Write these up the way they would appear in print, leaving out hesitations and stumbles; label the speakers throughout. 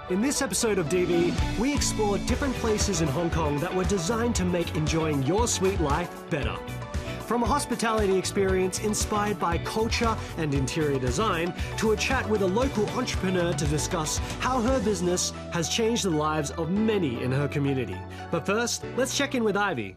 Speaker 1: In this episode of DV, we explore different places in Hong Kong that were designed to make enjoying your sweet life better. From a hospitality experience inspired by culture and interior design, to a chat with a local entrepreneur to discuss how her business has changed the lives of many in her community. But first, let's check in with Ivy.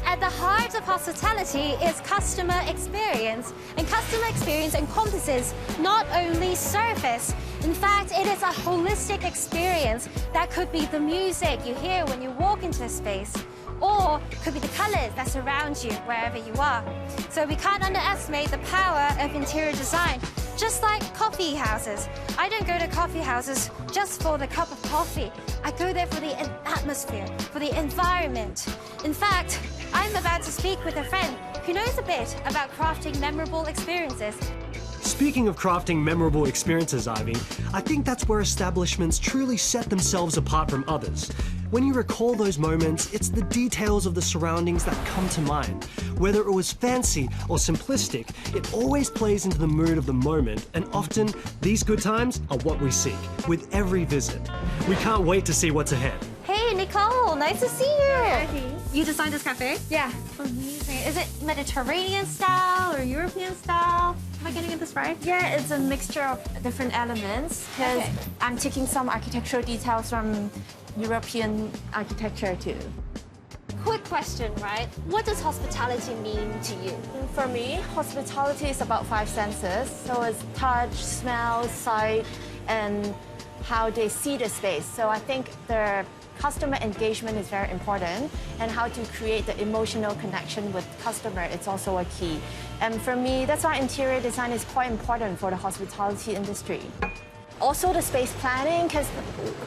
Speaker 2: At the heart of hospitality is customer experience, and customer experience encompasses not only service. In fact, it is a holistic experience that could be the music you hear when you walk into a space, or it could be the colors that surround you wherever you are. So we can't underestimate the power of interior design, just like coffee houses. I don't go to coffee houses just for the cup of coffee. I go there for the atmosphere, for the environment. In fact, I'm about to speak with a friend who knows a bit about crafting memorable experiences.
Speaker 1: Speaking of crafting memorable experiences, Ivy, I think that's where establishments truly set themselves apart from others. When you recall those moments, it's the details of the surroundings that come to mind. Whether it was fancy or simplistic, it always plays into the mood of the moment, and often these good times are what we seek with every visit. We can't wait to see what's ahead.
Speaker 2: Hey, Nicole, nice to see you.
Speaker 3: Hi.
Speaker 2: You designed this cafe?
Speaker 3: Yeah.
Speaker 2: Amazing. Is it Mediterranean style or European style? Am I getting this right?
Speaker 3: Yeah, it's a mixture of different elements because I'm taking some architectural details from European architecture too.
Speaker 2: Quick question, right? What does hospitality mean to you?
Speaker 3: For me, hospitality is about 5 senses. So it's touch, smell, sight, and how they see the space. So I think the customer engagement is very important, and how to create the emotional connection with customer is also a key. And for me, that's why interior design is quite important for the hospitality industry. Also the space planning, because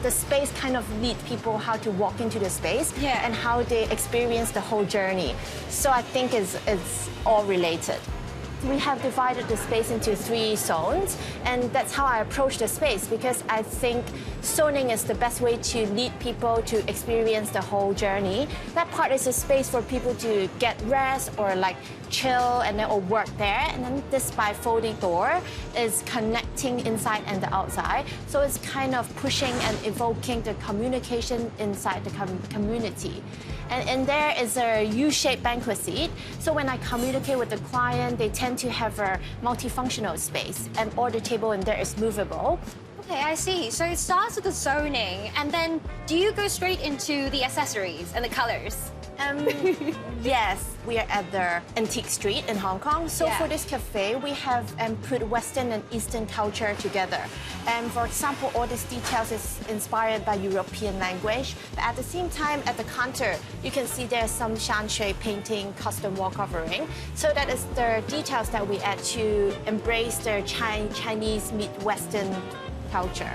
Speaker 3: the space kind of lead people how to walk into the space and how they experience the whole journey. So I think it's all related. We have divided the space into 3 zones, and that's how I approach the space, because I think zoning is the best way to lead people to experience the whole journey. That part is a space for people to get rest or like chill and then or work there. And then this bifolding door is connecting inside and the outside. So it's kind of pushing and evoking the communication inside the community. And in there is a U-shaped banquet seat. So when I communicate with the client, they tend to have a multifunctional space, and all the table in there is movable.
Speaker 2: Okay, I see. So it starts with the zoning, and then do you go straight into the accessories and the colors?
Speaker 3: Yes, we are at the Antique Street in Hong Kong. So for this cafe, we have put Western and Eastern culture together. And for example, all these details is inspired by European language. But at the same time, at the counter, you can see there's some shan-shui painting, custom wall covering. So that is the details that we add to embrace the Chinese meet Western culture.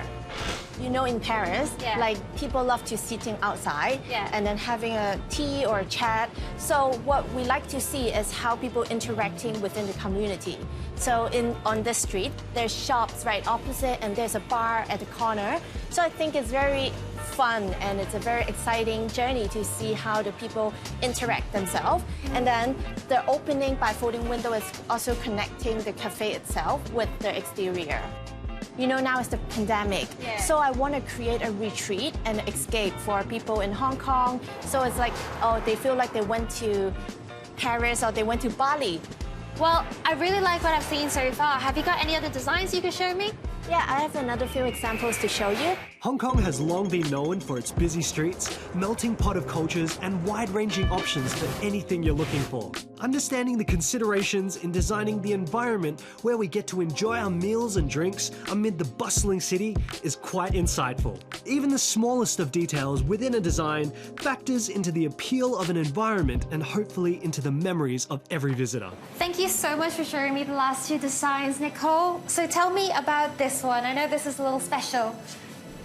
Speaker 3: You know, in Paris, like people love to sitting outside and then having a tea or a chat. So what we like to see is how people interacting within the community. So on this street, there's shops right opposite, and there's a bar at the corner. So I think it's very fun, and it's a very exciting journey to see how the people interact themselves. And then the opening bifolding window is also connecting the cafe itself with the exterior. You know, now it's the pandemic, so I want to create a retreat and escape for people in Hong Kong. So it's like, oh, they feel like they went to Paris or they went to Bali.
Speaker 2: Well, I really like what I've seen so far. Have you got any other designs you can show me?
Speaker 3: Yeah, I have another few examples to show you.
Speaker 1: Hong Kong has long been known for its busy streets, melting pot of cultures, and wide-ranging options for anything you're looking for. Understanding the considerations in designing the environment where we get to enjoy our meals and drinks amid the bustling city is quite insightful. Even the smallest of details within a design factors into the appeal of an environment and hopefully into the memories of every visitor.
Speaker 2: Thank you so much for showing me the last 2 designs, Nicole. So tell me about this one. I know this is a little special.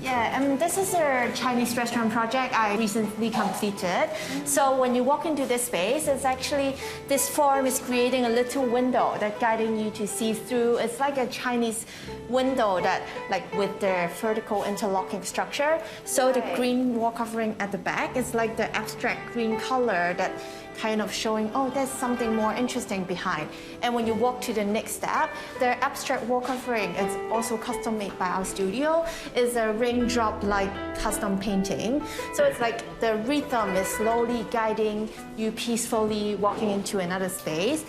Speaker 3: Yeah, this is a Chinese restaurant project I recently completed. So when you walk into this space, it's actually, this form is creating a little window that guiding you to see through. It's like a Chinese window that, like with the vertical interlocking structure. So the green wall covering at the back is like the abstract green color that kind of showing, oh, there's something more interesting behind. And when you walk to the next step, the abstract wall covering is also custom made by our studio. It's a raindrop-like custom painting. So it's like the rhythm is slowly guiding you peacefully walking into another space.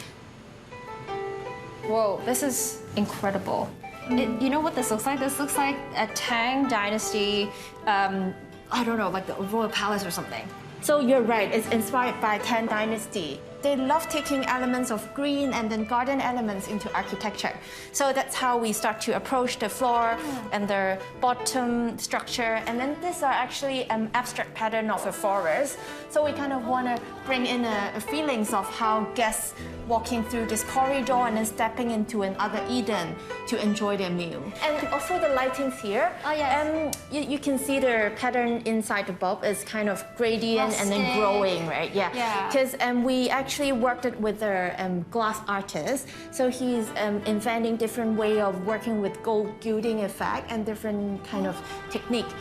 Speaker 2: Whoa, this is incredible. You know what this looks like? This looks like a Tang Dynasty, I don't know, like the royal palace or something.
Speaker 3: So you're right, it's inspired by Tang Dynasty. They love taking elements of green and then garden elements into architecture. So that's how we start to approach the floor and the bottom structure. And then these are actually an abstract pattern of a forest. So we kind of want to bring in a feelings of how guests walking through this corridor and then stepping into another Eden to enjoy their meal. And also the lightings here.
Speaker 2: Oh, yes.
Speaker 3: You can see the pattern inside the bulb is kind of gradient and then growing, right? Yeah. Because we actually worked it with a glass artist. So he's inventing different way of working with gold gilding effect and different kind of technique.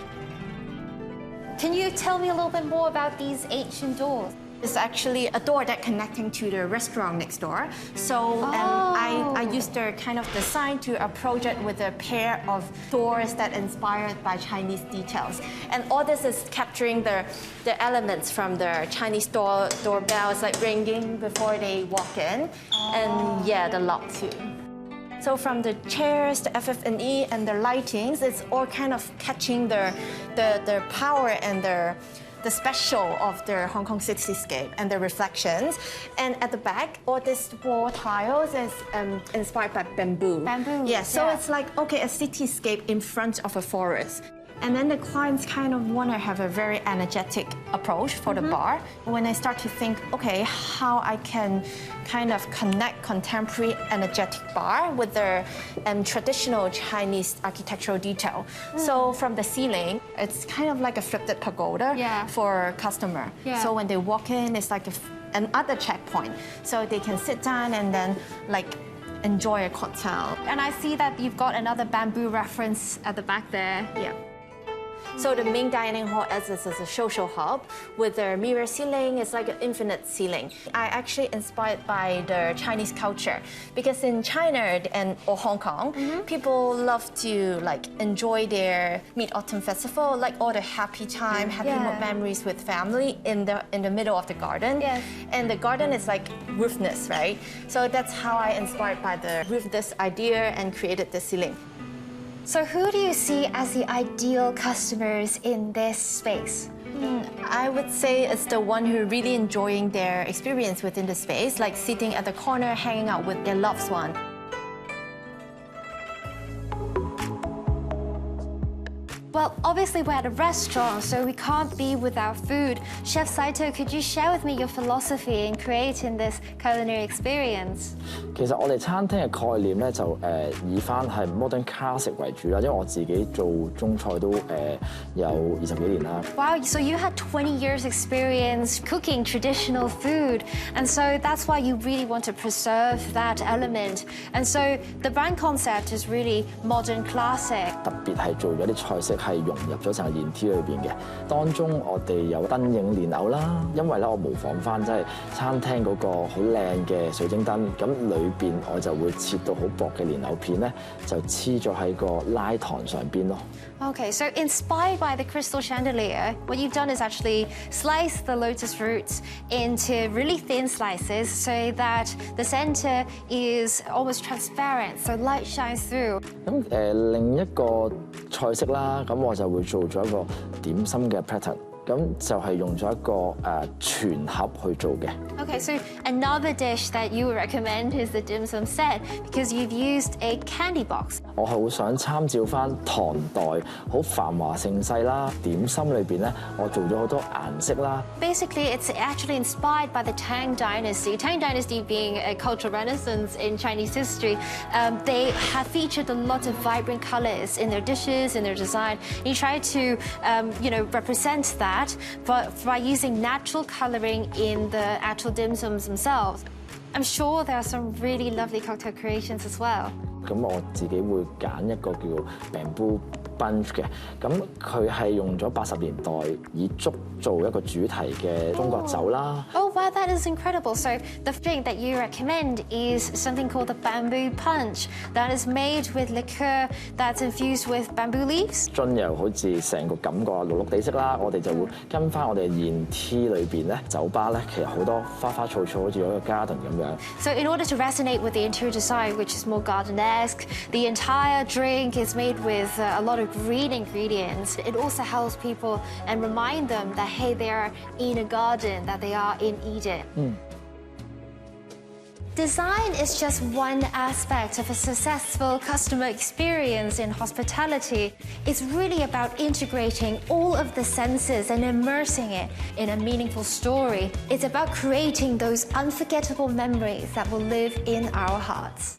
Speaker 2: Can you tell me a little bit more about these ancient doors?
Speaker 3: It's actually a door that connecting to the restaurant next door. So I used the kind of design to approach it with a pair of doors that inspired by Chinese details. And all this is capturing the elements from the Chinese doorbells, like ringing before they walk in. And yeah, the lock too. So from the chairs, the FF&E, and the lightings, it's all kind of catching the power and the special of the Hong Kong cityscape and the reflections. And at the back, all these wall tiles is inspired by bamboo.
Speaker 2: Bamboo.
Speaker 3: Yeah, so it's like, okay, a cityscape in front of a forest. And then the clients kind of want to have a very energetic approach for the bar. When I start to think, okay, how I can kind of connect contemporary energetic bar with the traditional Chinese architectural detail. So from the ceiling, it's kind of like a flipped pagoda for customer. So when they walk in, it's like another checkpoint. So they can sit down and then like enjoy a cocktail.
Speaker 2: And I see that you've got another bamboo reference at the back there.
Speaker 3: Yeah. So the main dining hall as a social hub with the mirror ceiling. It's like an infinite ceiling. I actually inspired by the Chinese culture because in China or Hong Kong, people love to like enjoy their Mid-Autumn Festival, like all the happy time, happy memories with family in the middle of the garden. And the garden is like roofless, right? So that's how I inspired by the roofless idea and created the ceiling.
Speaker 2: So who do you see as the ideal customers in this space?
Speaker 3: I would say it's the one who really enjoying their experience within the space, like sitting at the corner, hanging out with their loved one.
Speaker 2: Well, obviously we're at a restaurant, so we can't be without food. Chef Saito, could you share with me your philosophy in creating this culinary experience?
Speaker 4: 其實我哋餐廳嘅概念咧就以翻係 modern classic 為主啦，因為我自己做中菜都有20幾年啦。
Speaker 2: Wow, so you had 20 years experience cooking traditional food, and so that's why you really want to preserve that element. And so the brand concept is really modern classic.
Speaker 4: 特別係做咗啲菜式係融入咗成個宴 T 裏邊嘅，當中我哋有燈影蓮藕啦，因為咧我模仿翻即係餐廳嗰個好靚嘅水晶燈，咁裏邊我就會切到好薄嘅蓮藕片咧，就黐咗喺個拉糖上邊咯。
Speaker 2: Okay, so inspired by the crystal chandelier, what you've done is actually slice the lotus roots into really thin slices so that the center is almost transparent, so light shines through.
Speaker 4: 咁另一個菜式啦，咁我就會做咗一個點心嘅 pattern。 咁就係用咗一個全盒去做嘅。
Speaker 2: Okay, so another dish that you would recommend is the dim sum set because you've used a candy box.
Speaker 4: 我係好想參照翻唐代好繁華盛世啦，點心裏邊咧，我做咗好多顏色啦。
Speaker 2: Basically, it's actually inspired by the Tang Dynasty. Tang Dynasty being a cultural renaissance in Chinese history, they have featured a lot of vibrant colors in their dishes, in their design. You try to, represent that. But by using natural colouring in the actual dim sums themselves. I'm sure there are some really lovely cocktail creations as well.
Speaker 4: 咁我自己會揀一個叫 bamboo Bungie 嘅，咁佢係用咗80年代以竹做一個主題嘅中國酒啦。
Speaker 2: Oh wow, that is incredible. So the drink that you recommend is something called the bamboo punch that is made with liqueur that's infused with bamboo leaves.
Speaker 4: 樽又好似成個感覺綠綠地色啦，我哋就會跟翻我哋現 T 裏邊咧，酒吧咧其實好多花花草草，好似有一個 garden 咁樣。
Speaker 2: So in order to resonate with the interior design, which is more garden-esque, the entire drink is made with a lot of green ingredients. It also helps people and remind them that, hey, they are in a garden, that they are in Eden. Design is just one aspect of a successful customer experience in hospitality. It's really about integrating all of the senses and immersing it in a meaningful story. It's about creating those unforgettable memories that will live in our hearts.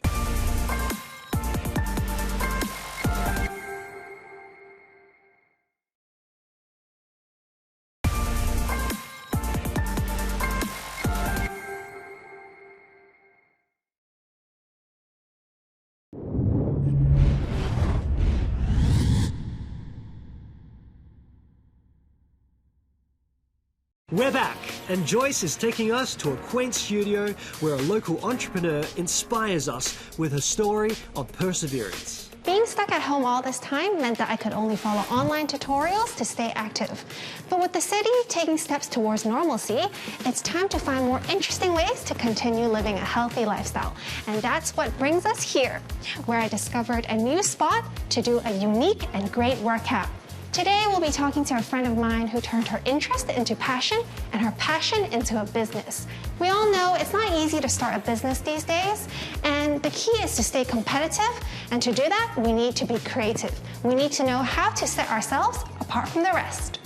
Speaker 1: We're back, and Joyce is taking us to a quaint studio where a local entrepreneur inspires us with her story of perseverance.
Speaker 5: Being stuck at home all this time meant that I could only follow online tutorials to stay active. But with the city taking steps towards normalcy, it's time to find more interesting ways to continue living a healthy lifestyle. And that's what brings us here, where I discovered a new spot to do a unique and great workout. Today, we'll be talking to a friend of mine who turned her interest into passion and her passion into a business. We all know it's not easy to start a business these days, and the key is to stay competitive, and to do that, we need to be creative. We need to know how to set ourselves apart from the rest.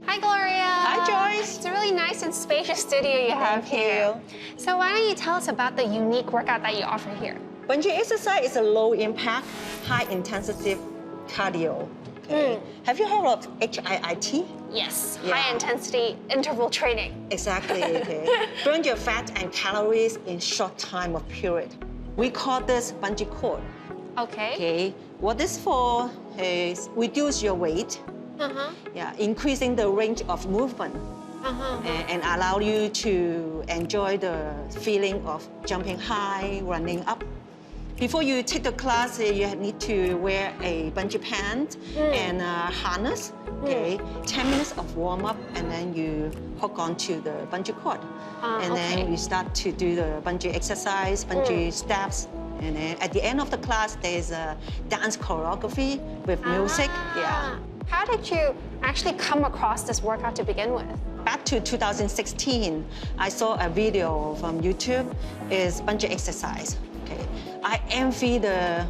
Speaker 5: Hi, Gloria.
Speaker 6: Hi, Joyce.
Speaker 5: It's a really nice and spacious studio you have here. So why don't you tell us about the unique workout that you offer here?
Speaker 6: Bungie Exercise is a low-impact, high-intensity cardio. Okay. Have you heard of HIIT?
Speaker 5: Yes,
Speaker 6: Yeah.
Speaker 5: high-intensity interval training.
Speaker 6: Exactly, okay. Burn your fat and calories in short time of period. We call this bungee cord.
Speaker 5: Okay.
Speaker 6: Okay. What this for is reduce your weight, yeah, increasing the range of movement, and allow you to enjoy the feeling of jumping high, running up. Before you take the class, you need to wear a bungee pant and a harness. Okay, 10 minutes of warm up, and then you hook onto the bungee cord, and then you start to do the bungee exercise, bungee steps, and then at the end of the class, there's a dance choreography with music. Yeah.
Speaker 5: How did you actually come across this workout to begin with?
Speaker 6: Back to 2016, I saw a video from YouTube. Is bungee exercise. Okay, I envy the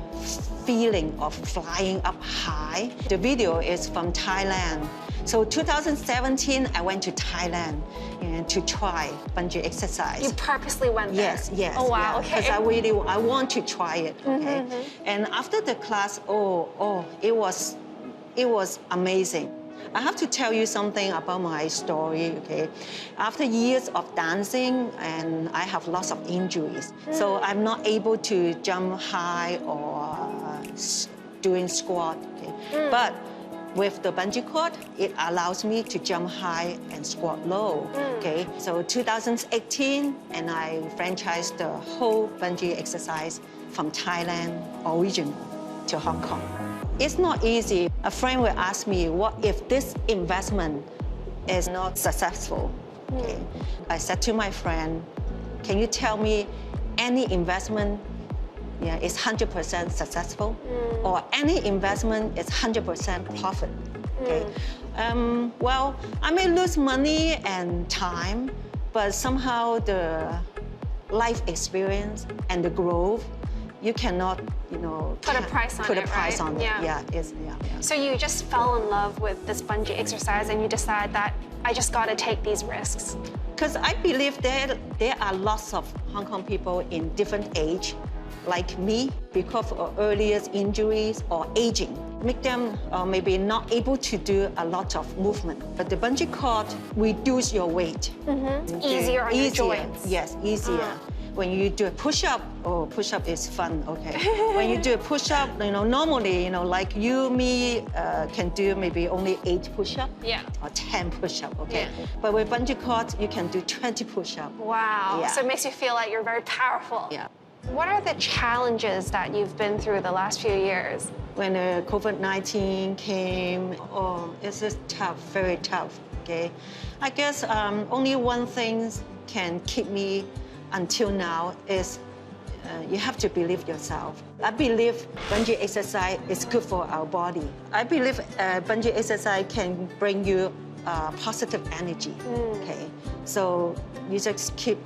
Speaker 6: feeling of flying up high. The video is from Thailand. So 2017, I went to Thailand and to try bungee exercise.
Speaker 5: You purposely went there?
Speaker 6: Yes, yes.
Speaker 5: Oh, wow, okay.
Speaker 6: Because I want to try it, okay? And after the class, it was amazing. I have to tell you something about my story, okay? After years of dancing, and I have lots of injuries, so I'm not able to jump high or doing squat, okay? But with the bungee cord, it allows me to jump high and squat low, okay? So 2018, and I franchised the whole bungee exercise from Thailand original to Hong Kong. It's not easy. A friend will ask me, what if this investment is not successful? Okay. I said to my friend, can you tell me any investment is 100% successful, or any investment is 100% profit? Okay. Well, I may lose money and time, but somehow the life experience and the growth, you cannot,
Speaker 5: Put a price on it, right?
Speaker 6: Yeah.
Speaker 5: So you just fell in love with this bungee exercise, and you decide that I just got to take these risks.
Speaker 6: Because I believe there are lots of Hong Kong people in different age, like me, because of earlier injuries or aging, make them maybe not able to do a lot of movement. But the bungee cord reduce your weight.
Speaker 5: Easier on your joints.
Speaker 6: Yes, easier. when you do a push-up, oh, push-up is fun, okay. When you do a push-up, normally, like you, me, can do maybe only 8 push-up or 10 push-up, okay.
Speaker 5: Yeah.
Speaker 6: But with bungee cord, you can do 20 push-up.
Speaker 5: Wow.
Speaker 6: Yeah.
Speaker 5: So it makes you feel like you're very powerful.
Speaker 6: Yeah.
Speaker 5: What are the challenges that you've been through the last few years?
Speaker 6: When COVID-19 came, oh, it's just tough, very tough, okay. I guess only one thing can keep me until now is you have to believe yourself. I believe bungee exercise is good for our body. I believe bungee exercise can bring you positive energy, okay? So you just keep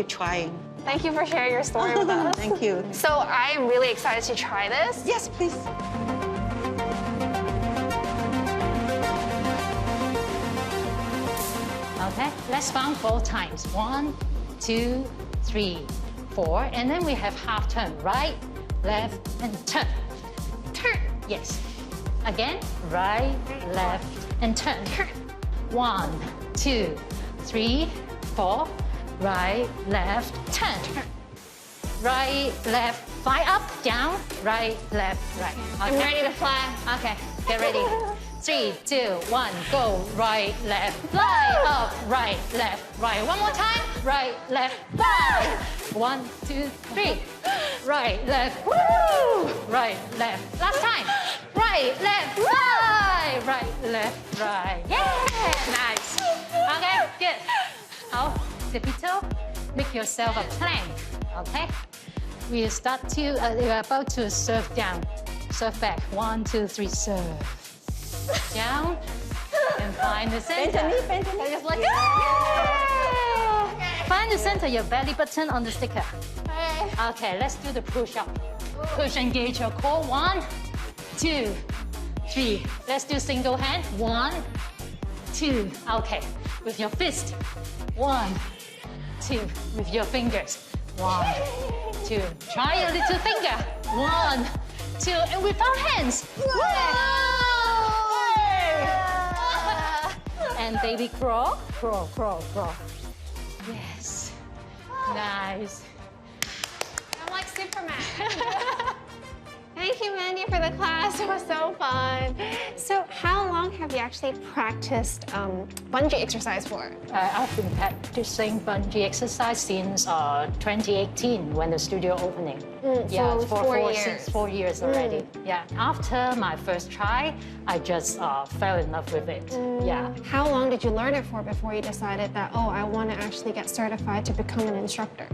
Speaker 6: trying.
Speaker 5: Thank you for sharing your story with us.
Speaker 6: Thank you.
Speaker 5: So I am really excited to try this.
Speaker 6: Yes, please.
Speaker 7: Okay, let's count 4 times. 1, 2, 3, 4. And then we have half turn. Right, left, and turn. Turn. Yes. Again, right, left, and turn. 1, 2, 3, 4. Right, left, turn. Right, left, fly up, down, right, left, right. Okay.
Speaker 5: I'm ready to fly.
Speaker 7: Okay, get ready. 3, 2, 1, go. Right, left, fly up, right, left, right. One more time. Right, left, fly. 1, 2, 3. Right, left, woo! Right, left. Last time. Right, left, fly. Right, left, right. Yeah, nice. Okay, good. Now, Zepito, make yourself a plank. Okay. We start to. We're about to serve down. Serve back. 1, 2, 3. Serve. Down and find the center. Just like Find the center, your belly button on the sticker. Okay, let's do the push-up. Push, engage your core. 1, 2, 3. Let's do single hand. 1, 2. Okay, with your fist. 1, 2. With your fingers. 1, 2. Try your little finger. 1, 2. And without hands. And baby crawl, crawl, crawl, crawl. Yes. Nice.
Speaker 5: I'm like Superman. Thank you, Mandy, for the class. It was so fun. So how long have you actually practiced bungee exercise for?
Speaker 7: I've been practicing bungee exercise since 2018 when the studio opening.
Speaker 5: So
Speaker 7: for
Speaker 5: 4 years.
Speaker 7: 4 years already. Yeah. After my first try, I just fell in love with it. Yeah.
Speaker 5: How long did you learn it for before you decided that, oh, I want to actually get certified to become an instructor?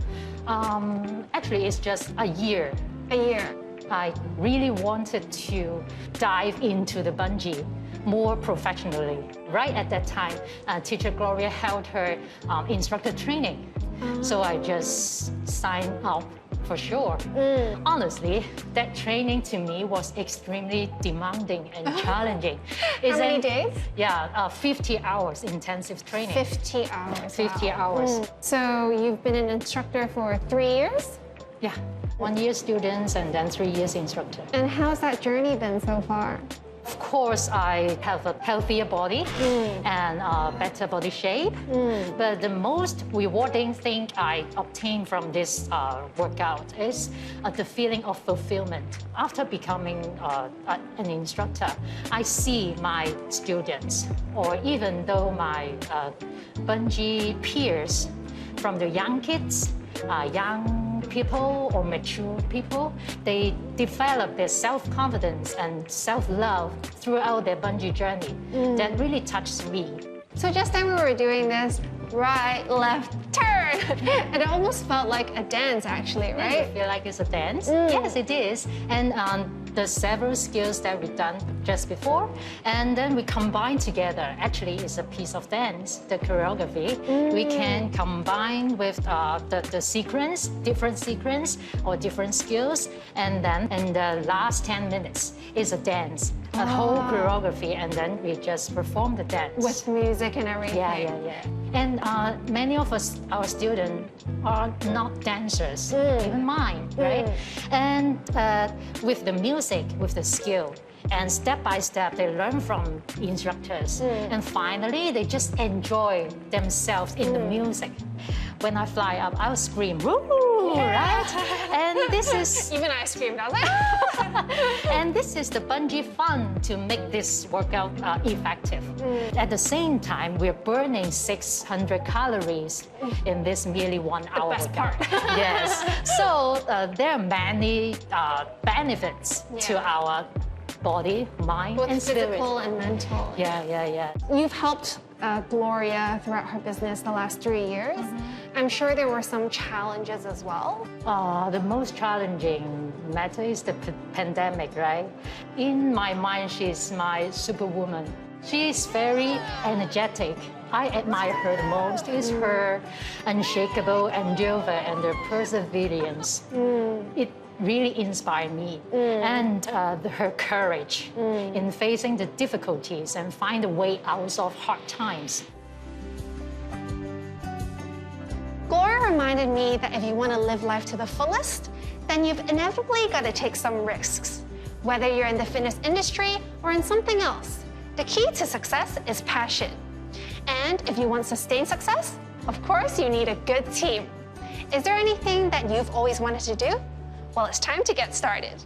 Speaker 7: Actually, it's just a year.
Speaker 5: A year.
Speaker 7: I really wanted to dive into the bungee more professionally. Right at that time, teacher Gloria held her instructor training. So I just signed up for sure. Honestly, that training to me was extremely demanding and challenging.
Speaker 5: How many days?
Speaker 7: Yeah, 50 hours intensive training.
Speaker 5: 50 hours.
Speaker 7: 50 hours.
Speaker 5: So you've been an instructor for 3 years?
Speaker 7: Yeah, 1 year students and then 3 years instructor.
Speaker 5: And how's that journey been so far?
Speaker 7: Of course, I have a healthier body and a better body shape. But the most rewarding thing I obtained from this workout is the feeling of fulfillment. After becoming an instructor, I see my students, or even though my bungee peers, from the young kids, young people or mature people, they develop their self-confidence and self-love throughout their bungee journey. That really touched me.
Speaker 5: So just then we were doing this right, left, turn. And it almost felt like a dance actually, right?
Speaker 7: I feel like it's a dance. Yes, it is. And the several skills that we've done just before, and then we combine together. Actually, it's a piece of dance, the choreography. We can combine with the sequence, different sequence or different skills, and then in the last 10 minutes is a dance, a whole choreography, and then we just perform the dance.
Speaker 5: With music and everything.
Speaker 7: Yeah. And many of us, our students, are not dancers, even mine, right? And with the music, with the skill, and step by step, they learn from instructors. And finally, they just enjoy themselves in the music. when I fly up, I'll scream, woo, right? And this is...
Speaker 5: Even I screamed, I was like...
Speaker 7: And this is the Bungie fun to make this workout effective. At the same time, we're burning 600 calories in this merely 1 hour
Speaker 5: best
Speaker 7: workout.
Speaker 5: part.
Speaker 7: Yes. So there are many benefits to our body, mind,
Speaker 5: Both
Speaker 7: and spirit.
Speaker 5: physical and mental.
Speaker 7: Yeah.
Speaker 5: You've helped Gloria throughout her business the last 3 years. I'm sure there were some challenges as well.
Speaker 7: The most challenging matter is the pandemic, right? In my mind, she's my superwoman. She's very energetic. I admire her the most is her unshakable endurance and her perseverance. It really inspired me. And her courage in facing the difficulties and find a way out of hard times.
Speaker 5: Gloria reminded me that if you want to live life to the fullest, then you've inevitably got to take some risks. Whether you're in the fitness industry or in something else, the key to success is passion. And if you want sustained success, of course you need a good team. Is there anything that you've always wanted to do? Well, it's time to get started.